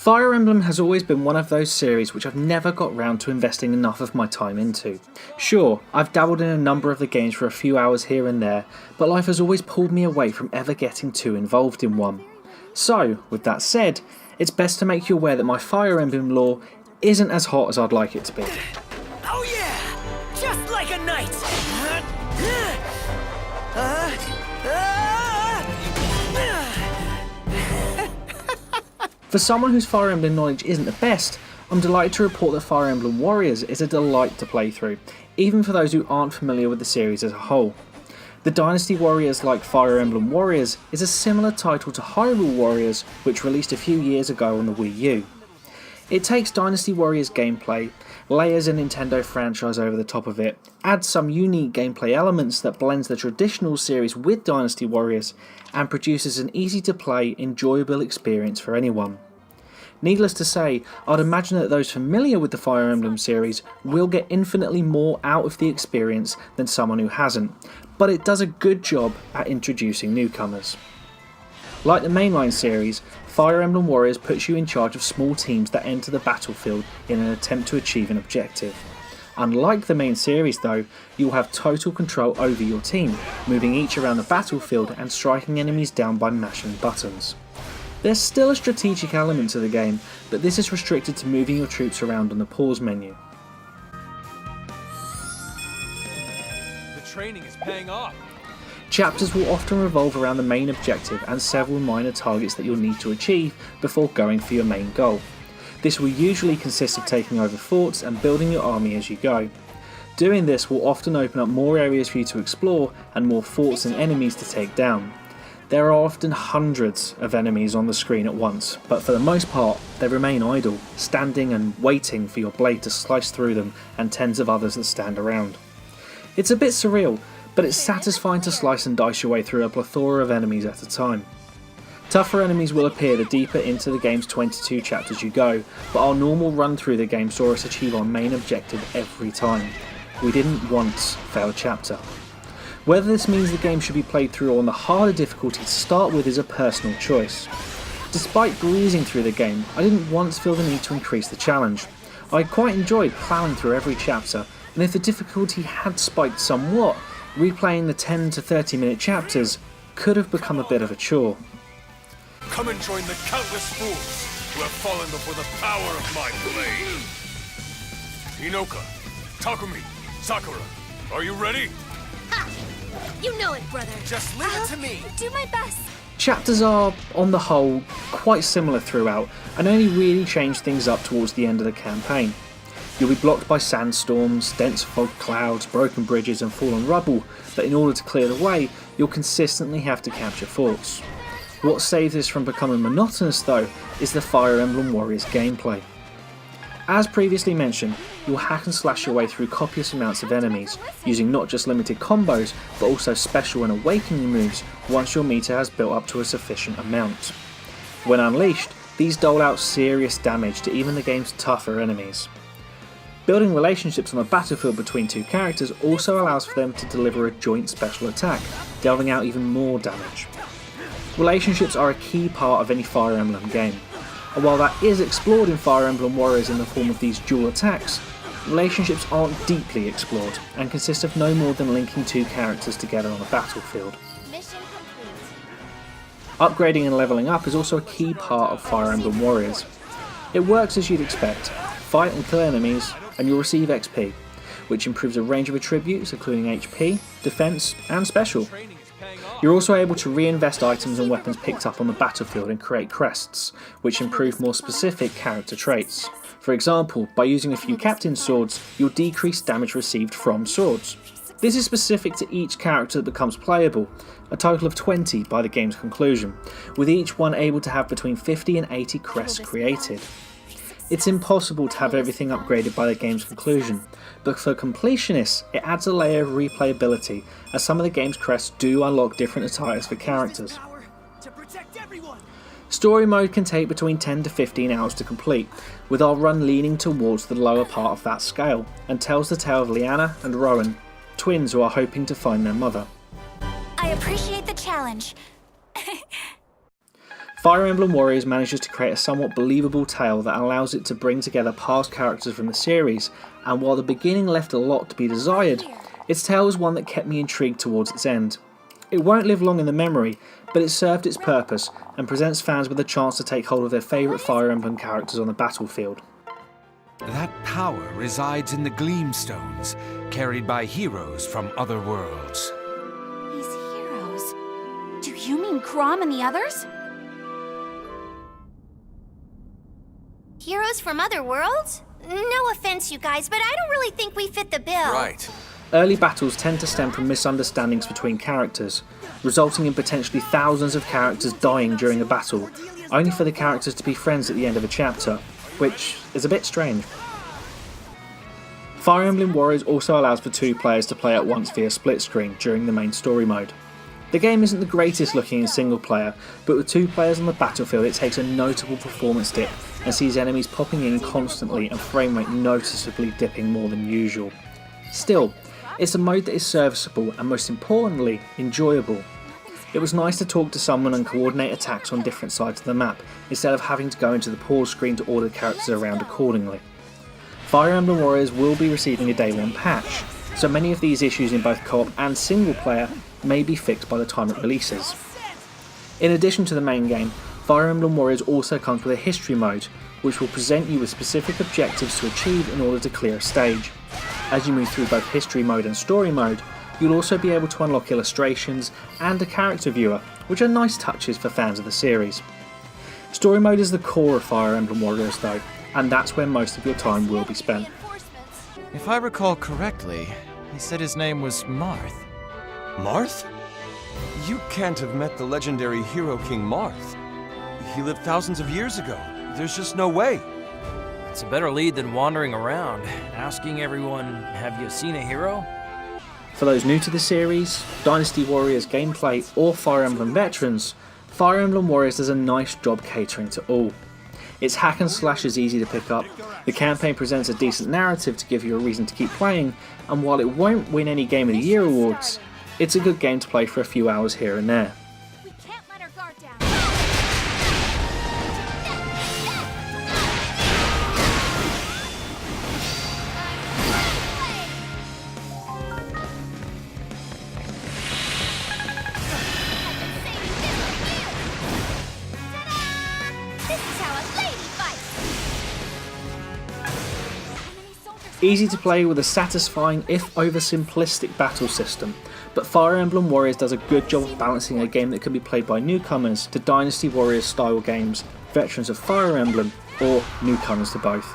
Fire Emblem has always been one of those series which I've never got round to investing enough of my time into. Sure, I've dabbled in a number of the games for a few hours here and there, but life has always pulled me away from ever getting too involved in one. So, with that said, it's best to make you aware that my Fire Emblem lore isn't as hot as I'd like it to be. Oh yeah! Just like a knight! For someone whose Fire Emblem knowledge isn't the best, I'm delighted to report that Fire Emblem Warriors is a delight to play through, even for those who aren't familiar with the series as a whole. The Dynasty Warriors like Fire Emblem Warriors is a similar title to Hyrule Warriors, which released a few years ago on the Wii U. It takes Dynasty Warriors gameplay, layers a Nintendo franchise over the top of it, adds some unique gameplay elements that blends the traditional series with Dynasty Warriors, and produces an easy to play, enjoyable experience for anyone. Needless to say, I'd imagine that those familiar with the Fire Emblem series will get infinitely more out of the experience than someone who hasn't, but it does a good job at introducing newcomers. Like the mainline series, Fire Emblem Warriors puts you in charge of small teams that enter the battlefield in an attempt to achieve an objective. Unlike the main series though, you'll have total control over your team, moving each around the battlefield and striking enemies down by mashing buttons. There's still a strategic element to the game, but this is restricted to moving your troops around on the pause menu. The training is paying off. Chapters will often revolve around the main objective and several minor targets that you'll need to achieve before going for your main goal. This will usually consist of taking over forts and building your army as you go. Doing this will often open up more areas for you to explore and more forts and enemies to take down. There are often hundreds of enemies on the screen at once, but for the most part they remain idle, standing and waiting for your blade to slice through them and tens of others that stand around. It's a bit surreal, but it's satisfying to slice and dice your way through a plethora of enemies at a time. Tougher enemies will appear the deeper into the game's 22 chapters you go, but our normal run through the game saw us achieve our main objective every time. We didn't once fail a chapter. Whether this means the game should be played through on the harder difficulty to start with is a personal choice. Despite breezing through the game, I didn't once feel the need to increase the challenge. I quite enjoyed ploughing through every chapter, and if the difficulty had spiked somewhat, replaying the 10 to 30 minute chapters could have become a bit of a chore. Come and join the countless fools who have fallen before the power of my blade. Inoka, Takumi, Sakura, are you ready? Ha! You know it, brother. Just leave it to me. Do my best. Chapters are, on the whole, quite similar throughout, and only really change things up towards the end of the campaign. You'll be blocked by sandstorms, dense fog clouds, broken bridges and fallen rubble, but in order to clear the way, you'll consistently have to capture forts. What saves this from becoming monotonous though, is the Fire Emblem Warriors gameplay. As previously mentioned, you'll hack and slash your way through copious amounts of enemies, using not just limited combos, but also special and awakening moves once your meter has built up to a sufficient amount. When unleashed, these dole out serious damage to even the game's tougher enemies. Building relationships on the battlefield between two characters also allows for them to deliver a joint special attack, delving out even more damage. Relationships are a key part of any Fire Emblem game, and while that is explored in Fire Emblem Warriors in the form of these dual attacks, relationships aren't deeply explored and consist of no more than linking two characters together on a battlefield. Mission complete. Upgrading and leveling up is also a key part of Fire Emblem Warriors. It works as you'd expect: fight and kill enemies and you'll receive XP, which improves a range of attributes including HP, defense and special. You're also able to reinvest items and weapons picked up on the battlefield and create crests, which improve more specific character traits. For example, by using a few captain swords, you'll decrease damage received from swords. This is specific to each character that becomes playable, a total of 20 by the game's conclusion, with each one able to have between 50 and 80 crests created. It's impossible to have everything upgraded by the game's conclusion, but for completionists it adds a layer of replayability, as some of the game's crests do unlock different attires for characters. Story mode can take between 10 to 15 hours to complete, with our run leaning towards the lower part of that scale, and tells the tale of Liana and Rowan, twins who are hoping to find their mother. I appreciate the challenge. Fire Emblem Warriors manages to create a somewhat believable tale that allows it to bring together past characters from the series, and while the beginning left a lot to be desired, its tale was one that kept me intrigued towards its end. It won't live long in the memory, but it served its purpose and presents fans with a chance to take hold of their favourite Fire Emblem characters on the battlefield. That power resides in the Gleamstones, carried by heroes from other worlds. These heroes? Do you mean Chrom and the others? Heroes from other worlds? No offense, you guys, but I don't really think we fit the bill. Right. Early battles tend to stem from misunderstandings between characters, resulting in potentially thousands of characters dying during a battle, only for the characters to be friends at the end of a chapter, which is a bit strange. Fire Emblem Warriors also allows for 2 players to play at once via split screen during the main story mode. The game isn't the greatest looking in single player, but with 2 players on the battlefield it takes a notable performance dip and sees enemies popping in constantly and frame rate noticeably dipping more than usual. Still, it's a mode that is serviceable and most importantly, enjoyable. It was nice to talk to someone and coordinate attacks on different sides of the map, instead of having to go into the pause screen to order characters around accordingly. Fire Emblem Warriors will be receiving a day 1 patch, so many of these issues in both co-op and single player may be fixed by the time it releases. In addition to the main game, Fire Emblem Warriors also comes with a history mode, which will present you with specific objectives to achieve in order to clear a stage. As you move through both history mode and story mode, you'll also be able to unlock illustrations and a character viewer, which are nice touches for fans of the series. Story mode is the core of Fire Emblem Warriors though, and that's where most of your time will be spent. If I recall correctly, he said his name was Marth. Marth? You can't have met the legendary hero King Marth. He lived thousands of years ago. There's just no way. It's a better lead than wandering around, asking everyone, have you seen a hero? For those new to the series, Dynasty Warriors gameplay, or Fire Emblem veterans, Fire Emblem Warriors does a nice job catering to all. Its hack and slash is easy to pick up, the campaign presents a decent narrative to give you a reason to keep playing, and while it won't win any Game of the Year awards, it's a good game to play for a few hours here and there. We can't let our guard down. This is how a lady fights. Easy to play with a satisfying if oversimplistic battle system, but Fire Emblem Warriors does a good job of balancing a game that can be played by newcomers to Dynasty Warriors style games, veterans of Fire Emblem, or newcomers to both.